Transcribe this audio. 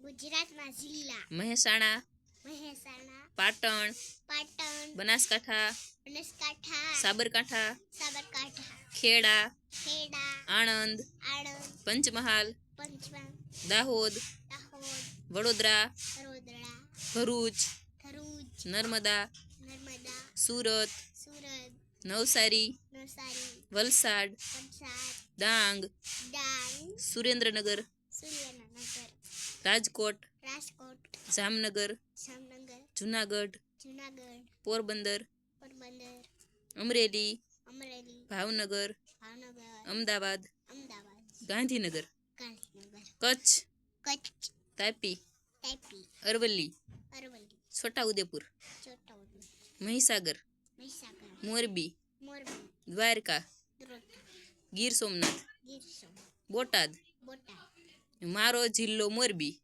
ગુજરાતમાં જિલ્લા મહેસાણા, પાટણ, બનાસકાંઠા, સાબરકાંઠા, ખેડા, આણંદ, પંચમહાલ, દાહોદ, વડોદરા, ભરૂચ, નર્મદા, સુરત, નવસારી, વલસાડ, ડાંગ, સુરેન્દ્રનગર, રાજકોટ, જામનગર, જુનાગઢ, પોરબંદર, અમરેલી, ભાવનગર, અમદાવાદ, ગાંધીનગર, કચ્છ, તાપી, અરવલ્લી, છોટાઉદેપુર, મહીસાગર, મોરબી, દ્વારકા, ગીર સોમનાથ, બોટાદ. મારો જિલ્લો મોરબી.